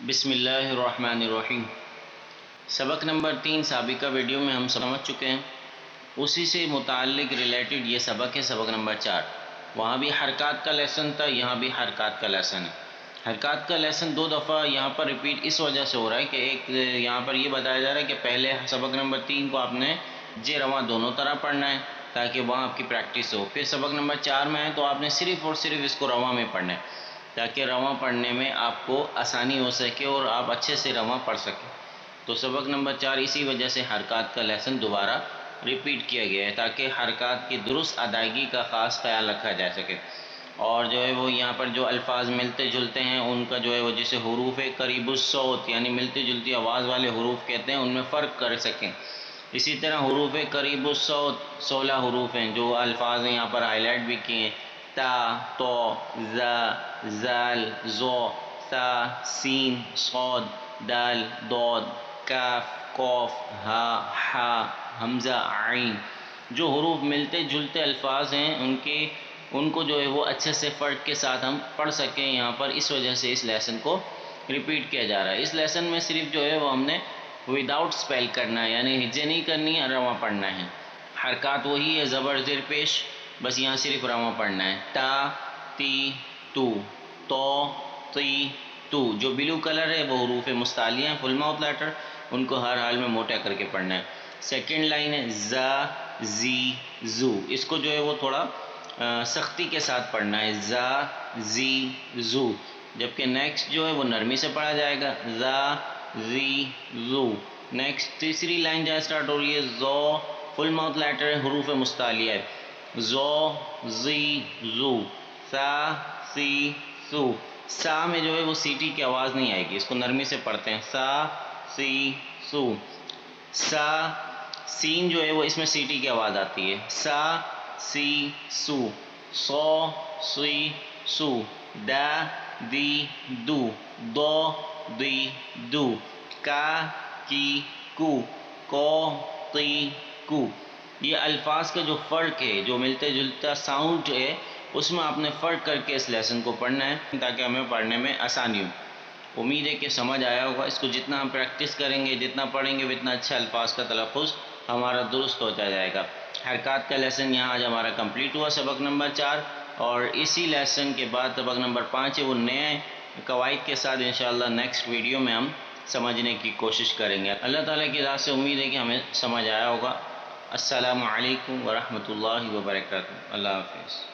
بسم اللہ الرحمن الرحیم۔ سبق نمبر 3 سابقہ ویڈیو میں ہم سمجھ چکے ہیں، اسی سے متعلق ریلیٹڈ یہ سبق ہے، سبق نمبر 4۔ وہاں بھی حرکات کا لیسن تھا، یہاں بھی حرکات کا لیسن ہے۔ حرکات کا لیسن 2 دفعہ یہاں پر ریپیٹ اس وجہ سے ہو رہا ہے کہ ایک یہاں پر یہ بتایا جا رہا ہے کہ پہلے سبق نمبر 3 کو آپ نے جے رواں دونوں طرح پڑھنا ہے تاکہ وہاں آپ کی پریکٹس ہو۔ پھر سبق نمبر 4 میں ہے تو آپ نے صرف اور صرف اس کو رواں میں پڑھنا ہے تاکہ رواں پڑھنے میں آپ کو آسانی ہو سکے اور آپ اچھے سے رواں پڑھ سکیں۔ تو سبق نمبر 4 اسی وجہ سے حرکات کا لیسن دوبارہ ریپیٹ کیا گیا ہے تاکہ حرکات کی درست ادائیگی کا خاص خیال رکھا جا سکے، اور جو ہے وہ یہاں پر جو الفاظ ملتے جلتے ہیں ان کا جو ہے وہ جسے حروف قریب الصوت یعنی ملتی جلتی آواز والے حروف کہتے ہیں، ان میں فرق کر سکیں۔ اسی طرح حروف قریب الصوت 16 حروف ہیں جو الفاظ ہیں، یہاں پر ہائی لائٹ بھی کیے ہیں: تا، تو، زا، زال، زو، ثا، سین، صاد، دال، ضاد، کاف، قاف، ہا، حا، حمزہ، عین۔ جو حروف ملتے جلتے الفاظ ہیں ان کو جو ہے وہ اچھے سے فرق کے ساتھ ہم پڑھ سکیں یہاں پر، اس وجہ سے اس لیسن کو ریپیٹ کیا جا رہا ہے۔ اس لیسن میں صرف جو ہے وہ ہم نے وداؤٹ سپیل کرنا ہے، یعنی ہجے نہیں کرنی ہے، رواں پڑھنا ہے۔ حرکات وہی ہے، زبر زیر پیش، بس یہاں صرف رواں پڑھنا ہے: تا، تی، تو، تو، تی، تو۔ جو بلو کلر ہے وہ حروف مستعلیہ ہیں، فل ماؤتھ لیٹر، ان کو ہر حال میں موٹا کر کے پڑھنا ہے۔ سیکنڈ لائن ہے زا، زی، زو، اس کو جو ہے وہ تھوڑا سختی کے ساتھ پڑھنا ہے: زا، زی، زو، جبکہ نیکسٹ جو ہے وہ نرمی سے پڑھا جائے گا: زا، زی، زو۔ نیکسٹ تیسری لائن جہاں سٹارٹ ہو رہی ہے زو، فل ماؤتھ لیٹر ہے، حروف مستعلیہ ہے: زو، زی، زو، سا، سی، سو۔ سا میں جو ہے وہ سیٹی کی آواز نہیں آئے گی، اس کو نرمی سے پڑھتے ہیں: سا، سی، سو۔ سا، سین جو ہے وہ اس میں سیٹی کی آواز آتی ہے: سا، سی، سو۔ سو، سی، سو۔ دا، دی، دو، دو، دی، دو۔ کا، کی، کو، کو، تی، کو۔ یہ الفاظ کا جو فرق ہے، جو ملتے جلتا ساؤنڈ ہے، اس میں آپ نے فرق کر کے اس لیسن کو پڑھنا ہے تاکہ ہمیں پڑھنے میں آسانی ہو۔ امید ہے کہ سمجھ آیا ہوگا۔ اس کو جتنا ہم پریکٹس کریں گے، جتنا پڑھیں گے، اتنا اچھا الفاظ کا تلفظ ہمارا درست ہوتا جائے گا۔ حرکات کا لیسن یہاں آج ہمارا کمپلیٹ ہوا، سبق نمبر 4، اور اسی لیسن کے بعد سبق نمبر 5 ہے، وہ نئے قواعد کے ساتھ انشاءاللہ نیکسٹ ویڈیو میں ہم سمجھنے کی کوشش کریں گے۔ اللہ تعالیٰ کی ذات سے امید ہے کہ ہمیں سمجھ آیا ہوگا۔ السلام علیکم ورحمۃ اللہ وبرکاتہ۔ اللہ حافظ۔